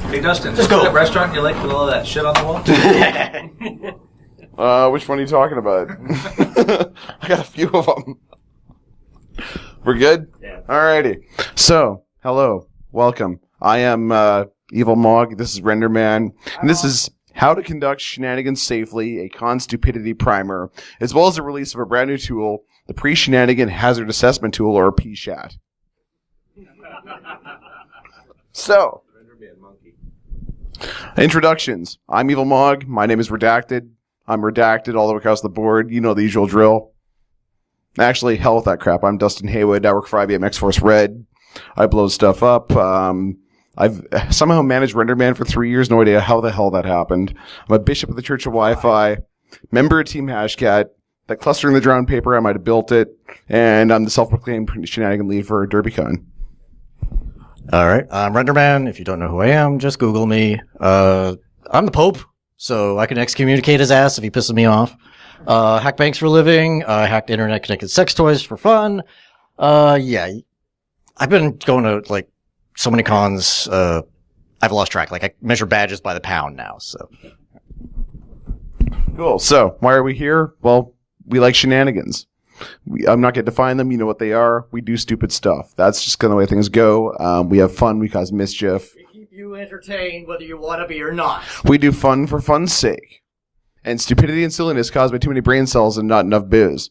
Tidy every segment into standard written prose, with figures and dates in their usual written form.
Hey, Dustin, Just go. That restaurant you like with all that shit on the wall? Which one are you talking about? I got a few of them. We're good? Yeah. Alrighty. So, hello. Welcome. I am EvilMog. This is Renderman. And this is How to Conduct Shenanigans Safely, a Con Stupidity Primer, as well as the release of a brand new tool, the Pre-Shenanigan Hazard Assessment Tool, or PSHAT. So, introductions. I'm EvilMog. My name is Redacted. I'm Redacted all the way across the board. You know the usual drill. Actually, hell with that crap. I'm Dustin Haywood. I work for IBM X-Force Red. I blow stuff up. I've somehow managed Renderman for 3 years. No idea how the hell that happened. I'm a bishop of the Church of Wi-Fi, member of Team Hashcat. That cluster in the drowned paper, I might have built it. And I'm the self-proclaimed shenanigan lead for Derbycon. All right, I'm Renderman. If you don't know who I am, just Google me. I'm the Pope, so I can excommunicate his ass if he pisses me off. Hack banks for a living. Hacked internet-connected sex toys for fun. Yeah, I've been going to like so many cons. I've lost track. Like I measure badges by the pound now. So cool. So why are we here? Well, we like shenanigans. I'm not going to define them. You know what they are. We do stupid stuff. That's just kind of the way things go. We have fun. We cause mischief. we keep you entertained whether you want to be or not. We do fun for fun's sake. And stupidity and silliness caused by too many brain cells and not enough booze.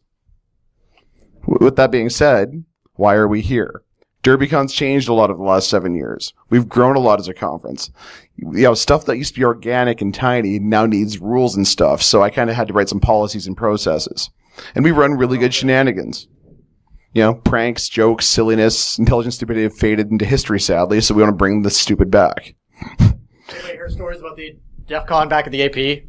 With that being said, why are we here? Derbycon's changed a lot over the last 7 years. We've grown a lot as a conference. You know, stuff that used to be organic and tiny now needs rules and stuff, so I kind of had to write some policies and processes. And we run really good shenanigans. You know, pranks, jokes, silliness, intelligent stupidity have faded into history, sadly, so we want to bring the stupid back. Anybody heard stories about the DEF CON back at the AP? You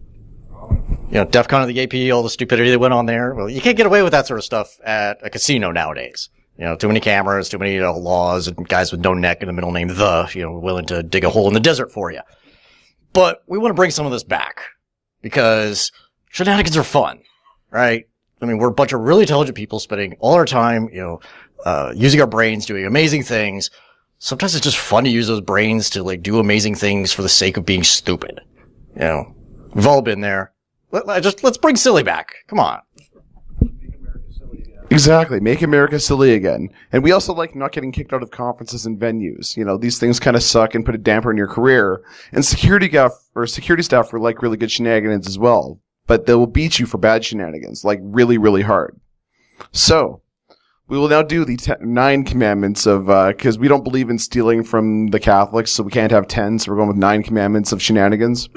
know, DEF CON at the AP, all the stupidity that went on there. Well, you can't get away with that sort of stuff at a casino nowadays. You know, too many cameras, too many laws, and guys with no neck and the middle name willing to dig a hole in the desert for you. But we want to bring some of this back because shenanigans are fun, right? I mean, we're a bunch of really intelligent people spending all our time, using our brains, doing amazing things. Sometimes it's just fun to use those brains to like do amazing things for the sake of being stupid. You know, we've all been there. Let's bring silly back. Come on. Exactly. Make America silly again. And we also like not getting kicked out of conferences and venues. You know, these things kind of suck and put a damper in your career. And security staff are like really good shenanigans as well. But they will beat you for bad shenanigans, like really, really hard. So, we will now do the 9 commandments of, because we don't believe in stealing from the Catholics, so we can't have 10, so we're going with 9 commandments of shenanigans.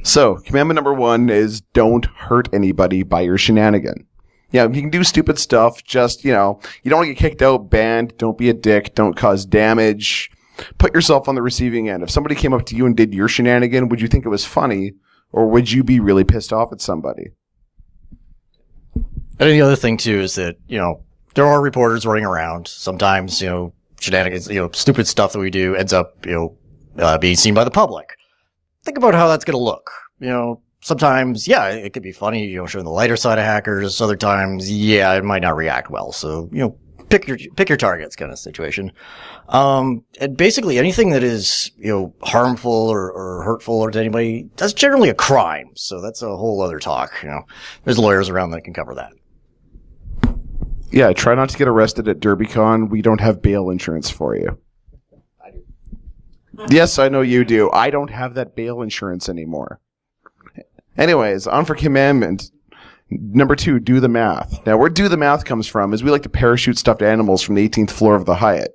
So, commandment number 1 is don't hurt anybody by your shenanigan. Yeah, you can do stupid stuff, just, you don't want to get kicked out, banned, don't be a dick, don't cause damage. Put yourself on the receiving end. If somebody came up to you and did your shenanigan, would you think it was funny? Or would you be really pissed off at somebody? And the other thing, too, is that, there are reporters running around. Sometimes, shenanigans, stupid stuff that we do ends up, being seen by the public. Think about how that's going to look. Sometimes, yeah, it could be funny, showing the lighter side of hackers. Other times, yeah, it might not react well. So, pick your targets kind of situation. And basically anything that is, harmful or hurtful or to anybody, that's generally a crime. So that's a whole other talk. There's lawyers around that can cover that. Yeah, try not to get arrested at Derbycon. We don't have bail insurance for you. I do. Yes, I know you do. I don't have that bail insurance anymore. Anyways, on for commandment. Number 2, do the math. Now, where do the math comes from is we like to parachute stuffed animals from the 18th floor of the Hyatt.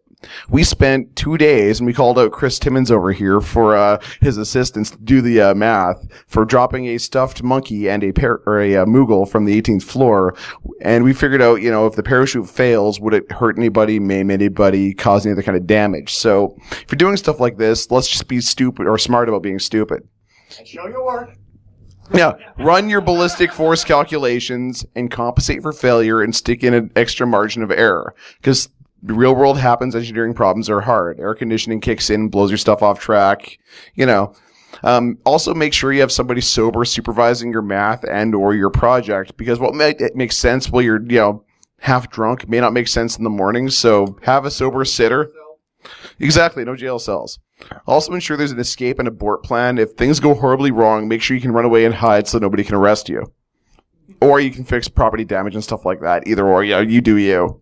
We spent 2 days, and we called out Chris Timmons over here for his assistance to do the math for dropping a stuffed monkey and a Moogle from the 18th floor. And we figured out, if the parachute fails, would it hurt anybody, maim anybody, cause any other kind of damage? So, if you're doing stuff like this, let's just be stupid or smart about being stupid. And show your work. Yeah, run your ballistic force calculations and compensate for failure and stick in an extra margin of error. Because the real world happens, engineering problems are hard. Air conditioning kicks in, blows your stuff off track, Also make sure you have somebody sober supervising your math and or your project, because what makes sense while you're, half drunk may not make sense in the morning, so have a sober sitter. Exactly, no jail cells. Also ensure there's an escape and abort plan. If things go horribly wrong, make sure you can run away and hide so nobody can arrest you. Or you can fix property damage and stuff like that. Either or, you do you.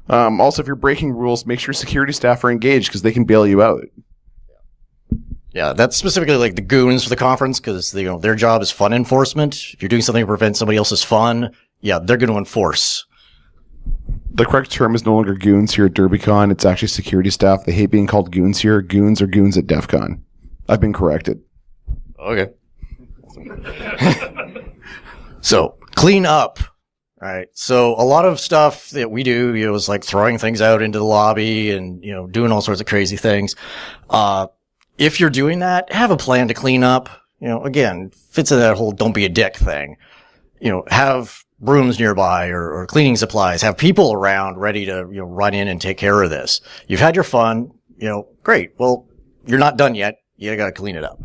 Also, if you're breaking rules, make sure security staff are engaged because they can bail you out. Yeah, that's specifically like the goons for the conference because their job is fun enforcement. If you're doing something to prevent somebody else's fun, yeah, they're going to enforce. The correct term is no longer goons here at Derbycon. It's actually security staff. They hate being called goons here. Goons are goons at DEF CON. I've been corrected. Okay. So, clean up. All right. So, a lot of stuff that we do, is like throwing things out into the lobby and, doing all sorts of crazy things. If you're doing that, have a plan to clean up. Again, fits in that whole don't be a dick thing. Have brooms nearby or cleaning supplies. Have people around ready to, run in and take care of this. You've had your fun, great. Well, you're not done yet. You gotta clean it up.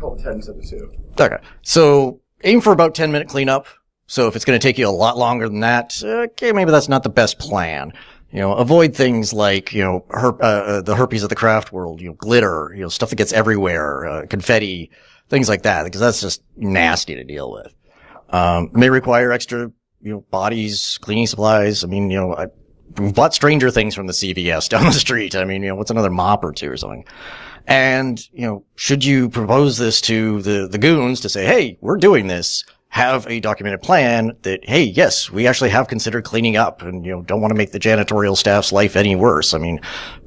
Call 10 instead of 2. Okay. So aim for about 10-minute cleanup. So if it's going to take you a lot longer than that, okay, maybe that's not the best plan. Avoid things like, the herpes of the craft world, glitter, stuff that gets everywhere, confetti, things like that, because that's just nasty to deal with. May require extra, bodies, cleaning supplies. I mean, we bought Stranger Things from the CVS down the street. I mean, what's another mop or two or something? And, should you propose this to the goons to say, hey, we're doing this, have a documented plan that, hey, yes, we actually have considered cleaning up and, don't want to make the janitorial staff's life any worse. I mean,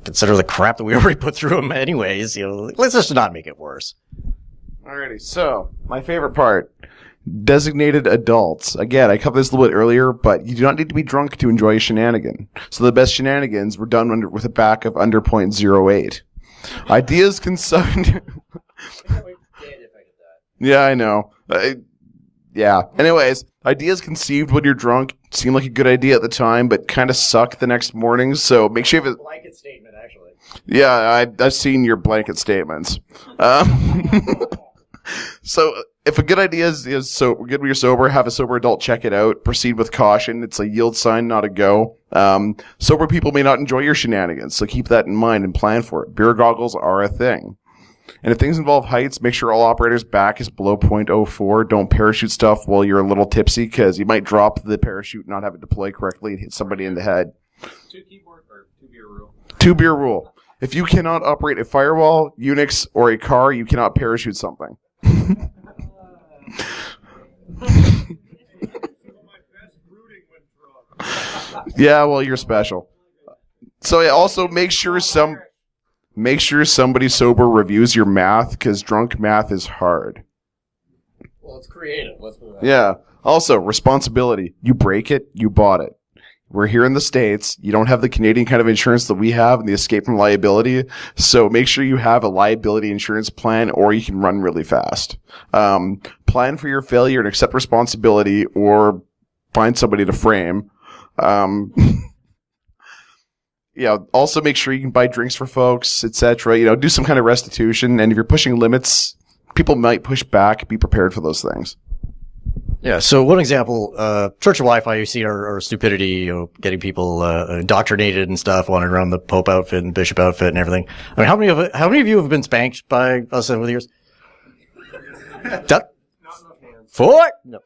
consider the crap that we already put through them anyways, let's just not make it worse. Alrighty, so, my favorite part. Designated adults. Again, I covered this a little bit earlier, but you do not need to be drunk to enjoy a shenanigan. So the best shenanigans were done with a back of under 0.08. Ideas consumed... Yeah, I know. Yeah. Anyways, ideas conceived when you're drunk seem like a good idea at the time, but kind of suck the next morning. So make sure you have a blanket statement, actually. Yeah, I've seen your blanket statements. So if a good idea is so good when you're sober, have a sober adult check it out. Proceed with caution. It's a yield sign, not a go. Sober people may not enjoy your shenanigans, so keep that in mind and plan for it. Beer goggles are a thing. And if things involve heights, make sure all operators' back is below 0.04. Don't parachute stuff while you're a little tipsy, because you might drop the parachute, not have it deploy correctly, and hit somebody in the head. 2 keyboard or 2 beer rule. 2 beer rule. If you cannot operate a firewall, Unix, or a car, you cannot parachute something. Yeah, well, you're special. So yeah, also make sure somebody sober reviews your math, because drunk math is hard. Well, it's creative. Let's move on. Yeah. Also, responsibility. You break it, you bought it. We're here in the States. You don't have the Canadian kind of insurance that we have and the escape from liability. So make sure you have a liability insurance plan, or you can run really fast. Plan for your failure and accept responsibility, or find somebody to frame. Yeah, also make sure you can buy drinks for folks, etc. Do some kind of restitution. And if you're pushing limits, people might push back. Be prepared for those things. Yeah, so one example, Church of Wi-Fi, you see our stupidity, getting people indoctrinated and stuff, wandering around the Pope outfit and Bishop outfit and everything. I mean, how many of you have been spanked by us over the years? Not enough hands. 4? No.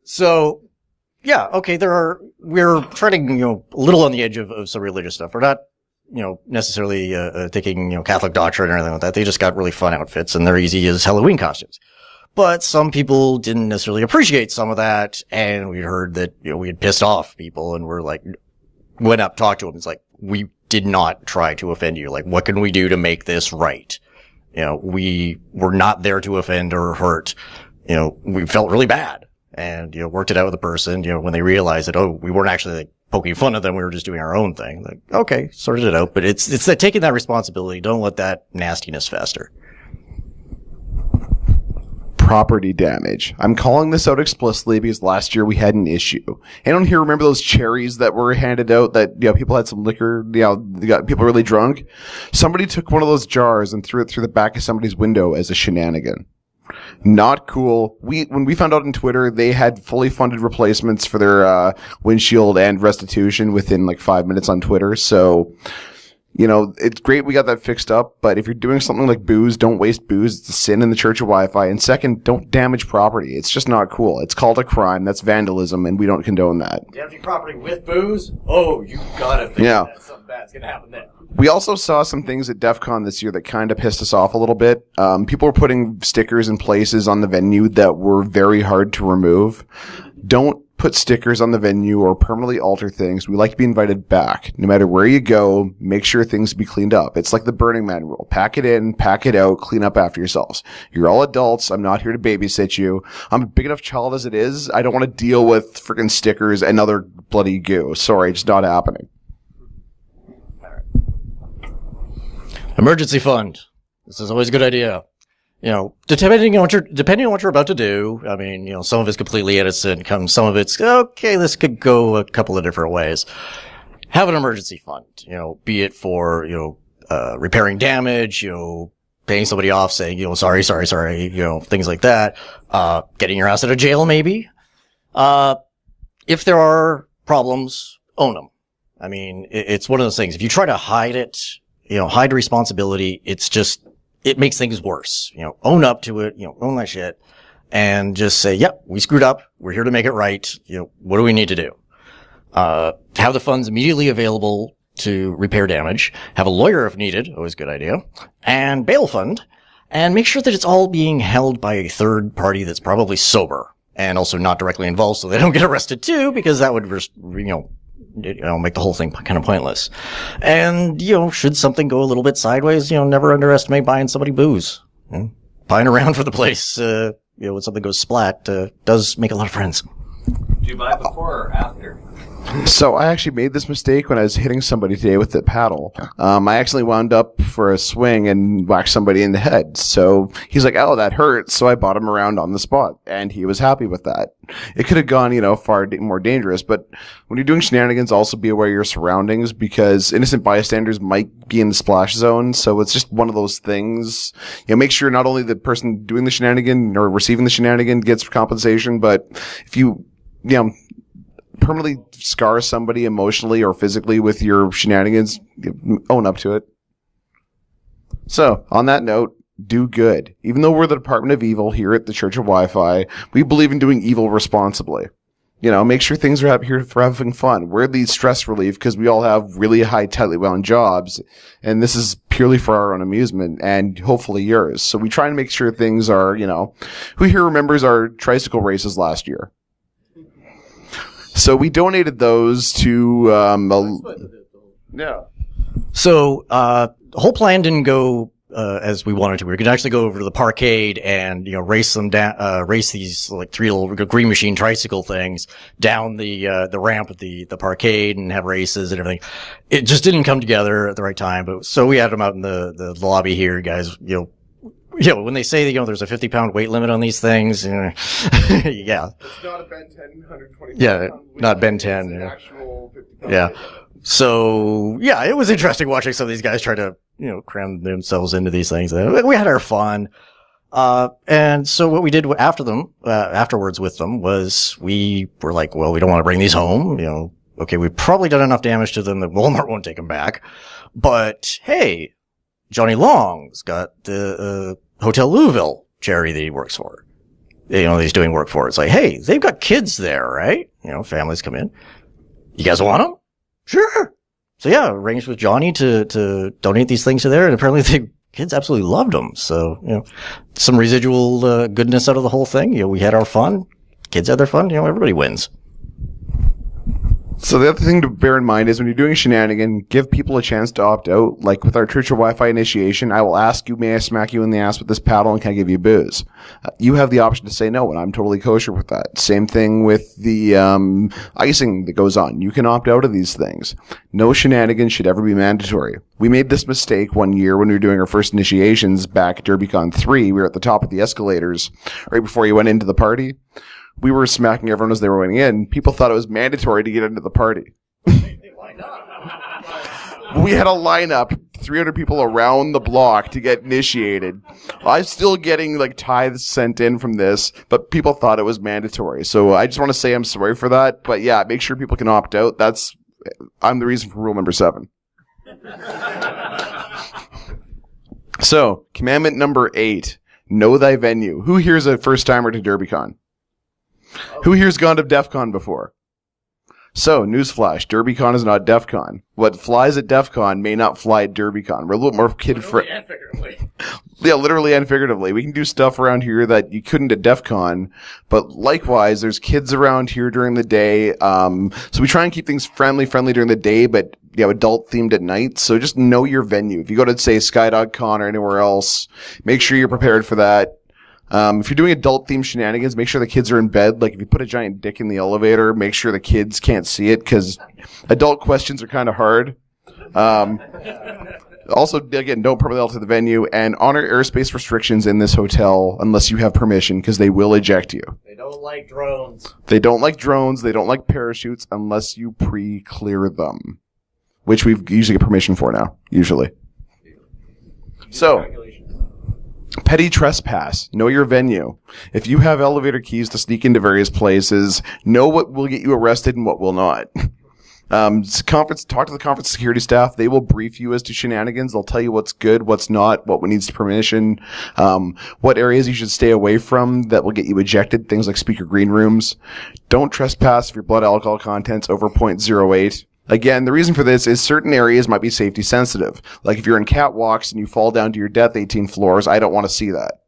So, yeah, okay, we're treading, a little on the edge of some religious stuff. We're not, necessarily, taking, Catholic doctrine or anything like that. They just got really fun outfits and they're easy as Halloween costumes. But some people didn't necessarily appreciate some of that, and we heard that, we had pissed off people, and we're like, went up, talked to them. It's like, we did not try to offend you. Like, what can we do to make this right? We were not there to offend or hurt. We felt really bad, and, worked it out with the person, when they realized that, we weren't actually like poking fun at them, we were just doing our own thing. Like, okay, sorted it out. But it's that taking that responsibility. Don't let that nastiness fester. Property damage. I'm calling this out explicitly because last year we had an issue. Anyone here remember those cherries that were handed out that, people had some liquor, they got people really drunk? Somebody took one of those jars and threw it through the back of somebody's window as a shenanigan. Not cool. When we found out on Twitter, they had fully funded replacements for their windshield and restitution within like 5 minutes on Twitter. So You know, it's great we got that fixed up, but if you're doing something like booze, don't waste booze. It's a sin in the Church of Wi-Fi. And second, don't damage property. It's just not cool. It's called a crime. That's vandalism, and we don't condone that. Damaging property with booze? Oh, you gotta think that something bad's gonna happen there. We also saw some things at DEF CON this year that kind of pissed us off a little bit. People were putting stickers in places on the venue that were very hard to remove. Don't put stickers on the venue or permanently alter things. We like to be invited back. No matter where you go, make sure things be cleaned up. It's like the Burning Man rule. Pack it in, pack it out, clean up after yourselves. You're all adults. I'm not here to babysit you. I'm a big enough child as it is. I don't want to deal with freaking stickers and other bloody goo. Sorry, it's not happening. Emergency fund. This is always a good idea. You know, depending on what you're about to do, I mean, you know, some of it's completely innocent, some of it's, okay, this could go a couple of different ways. Have an emergency fund, you know, be it for, you know, repairing damage, you know, paying somebody off, saying, you know, sorry, you know, things like that. Getting your ass out of jail, maybe. If there are problems, own them. I mean, it's one of those things. If you try to hide it, you know, hide responsibility, it makes things worse. You know, own up to it, you know, own that shit and just say, yep, we screwed up. We're here to make it right. You know, what do we need to do? Have the funds immediately available to repair damage. Have a lawyer if needed. Always a good idea. And bail fund. And make sure that it's all being held by a third party that's probably sober and also not directly involved so they don't get arrested too, because that would, you know, make the whole thing kind of pointless. And, you know, should something go a little bit sideways, you know, never underestimate buying somebody booze. You know, buying around for the place, you know, when something goes splat, does make a lot of friends. Do you buy before or after? So I actually made this mistake when I was hitting somebody today with the paddle. I actually wound up for a swing and whacked somebody in the head. So he's like, oh, that hurts. So I bought him around on the spot, and he was happy with that. It could have gone, you know, far more dangerous. But when you're doing shenanigans, also be aware of your surroundings, because innocent bystanders might be in the splash zone. So it's just one of those things. You know, make sure not only the person doing the shenanigan or receiving the shenanigan gets compensation, but if you know, permanently scar somebody emotionally or physically with your shenanigans, own up to it. So, on that note, do good. Even though we're the Department of Evil here at the Church of Wi-Fi, we believe in doing evil responsibly. You know, make sure things are here for having fun. We're the stress relief because we all have really high, tightly wound jobs, and this is purely for our own amusement and hopefully yours. So we try and make sure things are, you know, who here remembers our tricycle races last year? So we donated those to, yeah. So, the whole plan didn't go, as we wanted to. We could actually go over to the parkade and, you know, race these, like, 3 little green machine tricycle things down the ramp at the parkade and have races and everything. It just didn't come together at the right time. But, so we had them out in the lobby here, guys, you know, when they say that, you know, there's a 50-pound weight limit on these things, you know, yeah. It's not a Ben 10, 120. Yeah, not Ben 10. It's yeah. an actual 50-pound Yeah. weight. So, yeah, it was interesting watching some of these guys try to, you know, cram themselves into these things. We had our fun. And so what we did afterwards with them was we were like, well, we don't want to bring these home. You know, okay, we've probably done enough damage to them that Walmart won't take them back. But hey, Johnny Long's got the Hotel Louisville charity that he works for. You know, he's doing work for. It's like, hey, they've got kids there, right? You know, families come in. You guys want them? Sure. So yeah, arranged with Johnny to donate these things to there, and apparently the kids absolutely loved them. So, you know, some residual goodness out of the whole thing. You know, we had our fun. Kids had their fun. You know, everybody wins. So the other thing to bear in mind is when you're doing shenanigan, give people a chance to opt out. Like with our Church of Wi-Fi initiation, I will ask you, may I smack you in the ass with this paddle and can I give you booze? You have the option to say no, and I'm totally kosher with that. Same thing with the icing that goes on. You can opt out of these things. No shenanigans should ever be mandatory. We made this mistake one year when we were doing our first initiations back at Derbycon 3. We were at the top of the escalators right before you went into the party. We were smacking everyone as they were going in. People thought it was mandatory to get into the party. We had a lineup, 300 people around the block to get initiated. I'm still getting like tithes sent in from this, but people thought it was mandatory. So I just want to say I'm sorry for that. But yeah, make sure people can opt out. I'm the reason for rule number 7. So, commandment number 8, know thy venue. Who here's a first timer to Derbycon? Who here's gone to DEF CON before? So, newsflash, Derbycon is not DEF CON. What flies at DEF CON may not fly at Derbycon. We're a little more kid-friendly. And figuratively. Yeah, literally and figuratively. We can do stuff around here that you couldn't at DEF CON, but likewise, there's kids around here during the day. So we try and keep things friendly during the day, but adult-themed at night. So just know your venue. If you go to, say, SkyDogCon or anywhere else, make sure you're prepared for that. If you're doing adult-themed shenanigans, make sure the kids are in bed. Like, if you put a giant dick in the elevator, make sure the kids can't see it, because adult questions are kind of hard. Also, again, don't permanently alter the venue, and honor airspace restrictions in this hotel unless you have permission, because they will eject you. They don't like drones. They don't like drones. They don't like parachutes unless you pre-clear them, which we've usually get permission for now, usually. So, petty trespass. Know your venue. If you have elevator keys to sneak into various places, know what will get you arrested and what will not. Talk to the conference security staff. They will brief you as to shenanigans. They'll tell you what's good, what's not, what needs permission, what areas you should stay away from that will get you ejected, things like speaker green rooms. Don't trespass if your blood alcohol content's over 0.08. Again, the reason for this is certain areas might be safety sensitive. Like if you're in catwalks and you fall down to your death 18 floors, I don't want to see that.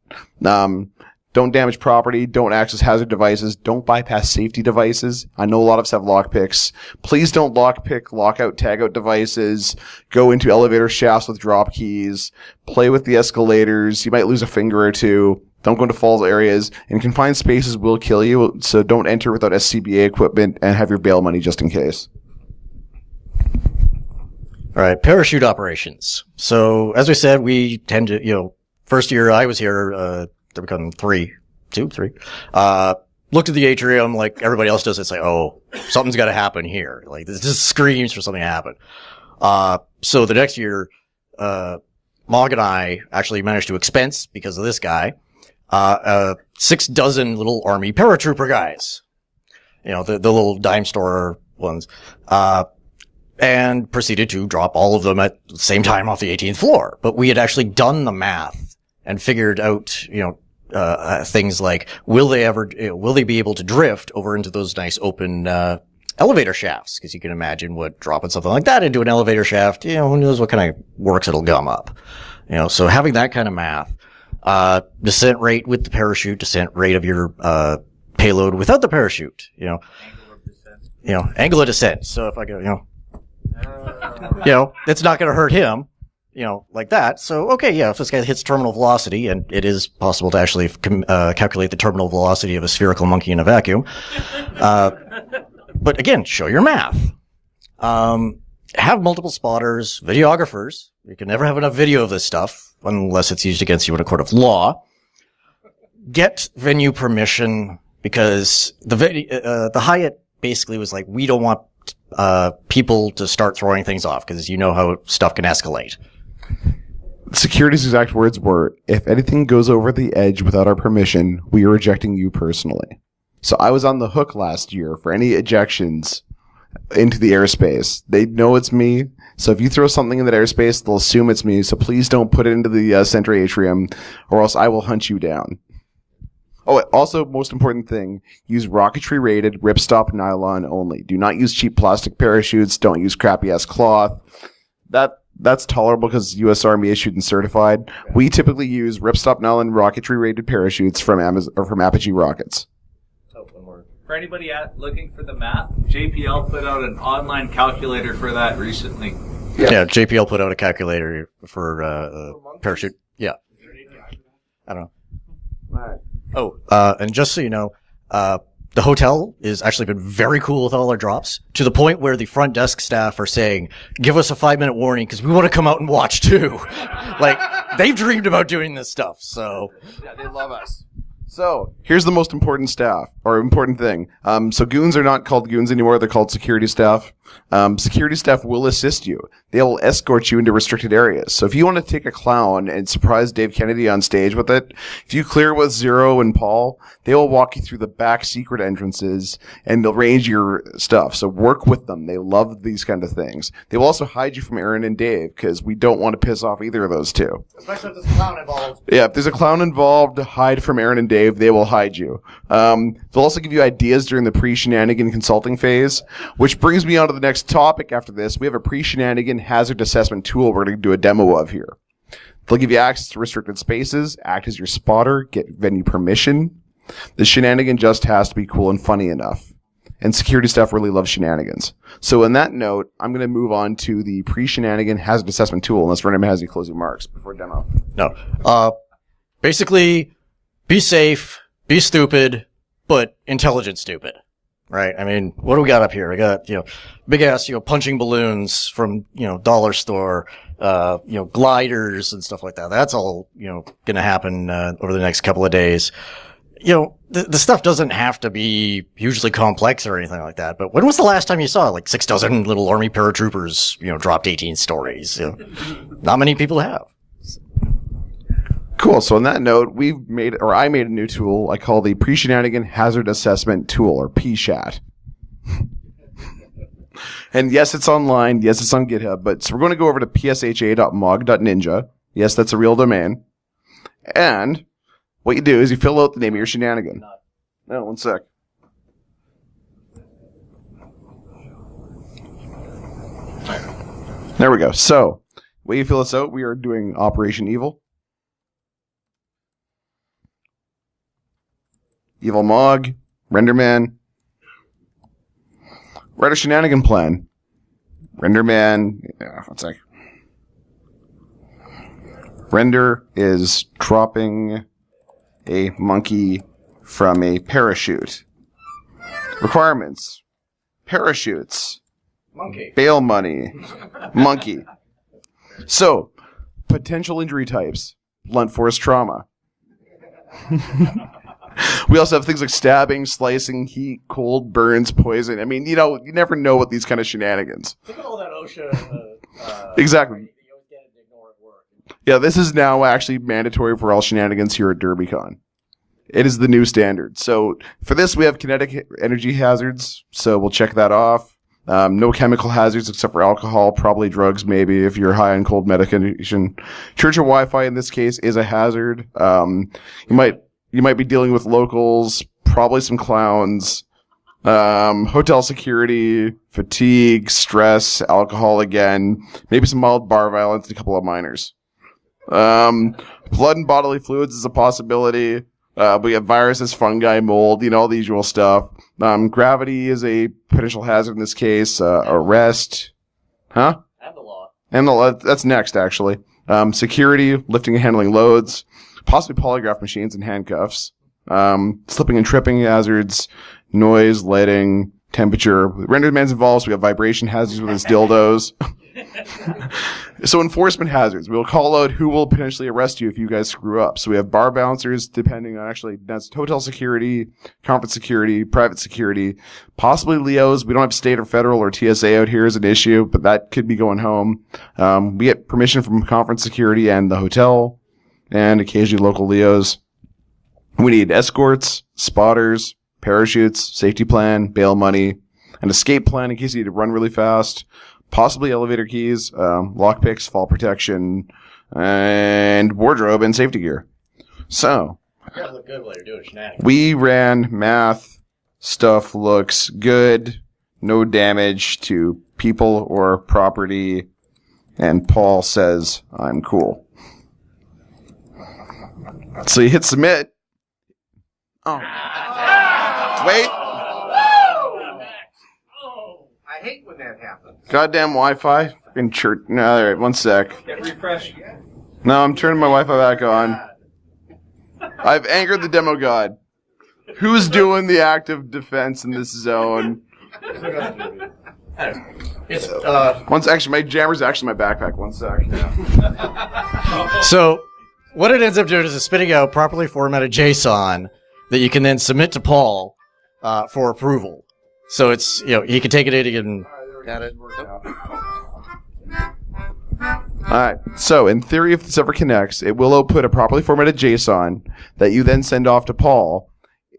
Don't damage property. Don't access hazard devices. Don't bypass safety devices. I know a lot of us have lockpicks. Please don't lockpick, lockout, tagout devices. Go into elevator shafts with drop keys. Play with the escalators. You might lose a finger or two. Don't go into falls areas. And confined spaces will kill you, so don't enter without SCBA equipment and have your bail money just in case. All right, parachute operations. So, as we said, we tend to, first year I was here, Derbycon 3, looked at the atrium like everybody else does. It's like, oh, something's got to happen here. Like, this just screams for something to happen. So the next year, Mog and I actually managed to expense, because of this guy, 6 dozen little army paratrooper guys. The little dime store ones. And proceeded to drop all of them at the same time off the 18th floor. But we had actually done the math and figured out, things like, will they be able to drift over into those nice open, elevator shafts? Because you can imagine what dropping something like that into an elevator shaft, who knows what kind of works it'll gum up. So having that kind of math, descent rate with the parachute, descent rate of your, payload without the parachute, angle of descent. So if I go, it's not going to hurt him, like that. So, okay, if this guy hits terminal velocity, and it is possible to actually calculate the terminal velocity of a spherical monkey in a vacuum. But again, show your math. Have multiple spotters, videographers. You can never have enough video of this stuff unless it's used against you in a court of law. Get venue permission, because the Hyatt basically was like, we don't want people to start throwing things off, because how stuff can escalate. Security's exact words were, if anything goes over the edge without our permission, we are ejecting you personally. So I was on the hook last year for any ejections into the airspace. They know it's me. So if you throw something in that airspace, they'll assume it's me. So please don't put it into the center atrium, or else I will hunt you down. Oh, also, most important thing, use rocketry-rated ripstop nylon only. Do not use cheap plastic parachutes. Don't use crappy-ass cloth. That's tolerable because U.S. Army issued and certified. We typically use ripstop nylon rocketry-rated parachutes from Apogee Rockets. For anybody looking for the map, JPL put out an online calculator for that recently. Yeah, JPL put out a calculator for parachute. Yeah. I don't know. All right. Oh, and just so you know, the hotel has actually been very cool with all our drops, to the point where the front desk staff are saying, give us a 5-minute warning because we want to come out and watch too. Like, they've dreamed about doing this stuff, so. Yeah, they love us. So, here's the most important important thing. So goons are not called goons anymore, they're called security staff. Security staff will assist you. They will escort you into restricted areas. So if you want to take a clown and surprise Dave Kennedy on stage with it, if you clear with Zero and Paul, they will walk you through the back secret entrances and they'll arrange your stuff. So work with them. They love these kind of things. They will also hide you from Aaron and Dave because we don't want to piss off either of those two. Especially if there's a clown involved. Yeah, if there's a clown involved, hide from Aaron and Dave. They will hide you. They'll also give you ideas during the pre-shenanigan consulting phase, which brings me on to the next topic after this. We have a pre-shenanigan hazard assessment tool we're going to do a demo of here. They'll give you access to restricted spaces, act as your spotter, get venue permission. The shenanigan just has to be cool and funny enough. And security staff really love shenanigans. So in that note, I'm going to move on to the pre-shenanigan hazard assessment tool, unless Renderman has any closing remarks before demo. No. Basically, be safe, be stupid, but intelligent stupid. Right? I mean, what do we got up here? We got, big ass, punching balloons from, dollar store, gliders and stuff like that. That's all, gonna happen, over the next couple of days. The stuff doesn't have to be hugely complex or anything like that, but when was the last time you saw, 6 dozen little army paratroopers, dropped 18 stories? Not many people have. Cool. So on that note, I made a new tool I call the Pre-Shenanigan Hazard Assessment Tool, or PSHAT. And yes, it's online. Yes, it's on GitHub. But so we're going to go over to psha.mog.ninja. Yes, that's a real domain. And what you do is you fill out the name of your shenanigan. No, one sec. There we go. So, way you fill this out, we are doing Operation Evil. EvilMog Renderman. Write a shenanigan plan. Renderman. One sec. Render is dropping a monkey from a parachute. Requirements. Parachutes. Monkey. Bail money. Monkey. So, potential injury types. Blunt force trauma. We also have things like stabbing, slicing, heat, cold, burns, poison. I mean, you never know what these kind of shenanigans. Think of all that OSHA. Exactly. Yeah, this is now actually mandatory for all shenanigans here at Derbycon. It is the new standard. So for this, we have kinetic energy hazards. So we'll check that off. No chemical hazards except for alcohol, probably drugs, maybe if you're high on cold medication. Church or Wi-Fi in this case is a hazard. You might be dealing with locals, probably some clowns, hotel security, fatigue, stress, alcohol again, maybe some mild bar violence, and a couple of minors. Blood and bodily fluids is a possibility. We have viruses, fungi, mold, all the usual stuff. Gravity is a potential hazard in this case. Arrest. Huh? And the law. And the law. That's next, actually. Security, lifting and handling loads. Possibly polygraph machines and handcuffs. Slipping and tripping hazards. Noise, lighting, temperature. Renderman's involved, so we have vibration hazards with his dildos. So enforcement hazards. We'll call out who will potentially arrest you if you guys screw up. So we have bar bouncers, depending on that's hotel security, conference security, private security, possibly Leos. We don't have state or federal or TSA out here as an issue, but that could be going home. We get permission from conference security and the hotel, and occasionally local Leos. We need escorts, spotters, parachutes, safety plan, bail money, an escape plan in case you need to run really fast. Possibly elevator keys, lockpicks, fall protection, and wardrobe and safety gear. So, You gotta look good while you're doing shenanigans. we ran math. Stuff looks good. No damage to people or property. And Paul says, I'm cool. So you hit submit. Oh. Wait. I hate when that happens. Goddamn Wi-Fi. In church. No, alright, one sec. Get refreshed. No, I'm turning my Wi-Fi back on. I've angered the demo god. Who's doing the active defense in this zone? It's, Actually, my jammer's actually in my backpack. One sec. So, what it ends up doing is spitting out properly formatted JSON that you can then submit to Paul for approval. So it's, he can take it in, he can Got it. Alright, so in theory, if this ever connects, it will output a properly formatted JSON that you then send off to Paul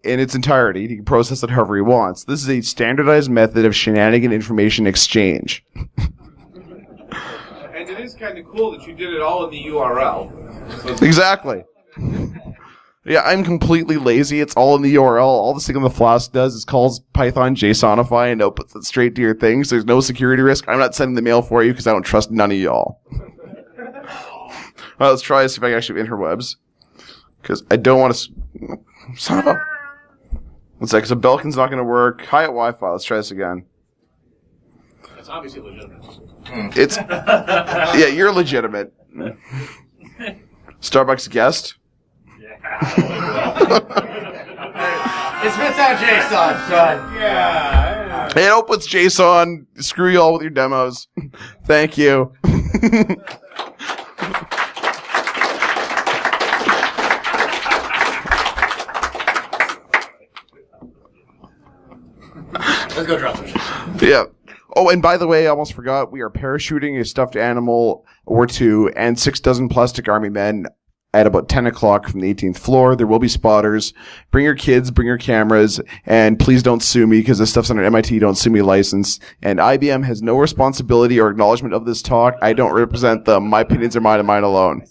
in its entirety. He can process it however he wants. This is a standardized method of shenanigan information exchange. And it is kind of cool that you did it all in the URL. Exactly. Yeah, I'm completely lazy. It's all in the URL. All this thing on the Flask does is calls Python JSONify and outputs it straight to your things. There's no security risk. I'm not sending the mail for you because I don't trust none of y'all. Well, let's try to see if I can actually have interwebs. Because I don't want to... Son of a... One sec, so Belkin's not going to work. Hyatt Wi-Fi. Let's try this again. That's obviously legitimate. It's... Yeah, you're legitimate. Starbucks guest? It spits out JSON, son. Yeah. It outputs JSON. Screw you all with your demos. Thank you. Let's go drop some shit. Yeah. Oh, and by the way, I almost forgot, we are parachuting a stuffed animal or two and 6 dozen plastic army men at about 10 o'clock from the 18th floor. There will be spotters. Bring your kids, bring your cameras, and please don't sue me because this stuff's under MIT Don't Sue Me license. And IBM has no responsibility or acknowledgement of this talk. I don't represent them. My opinions are mine and mine alone.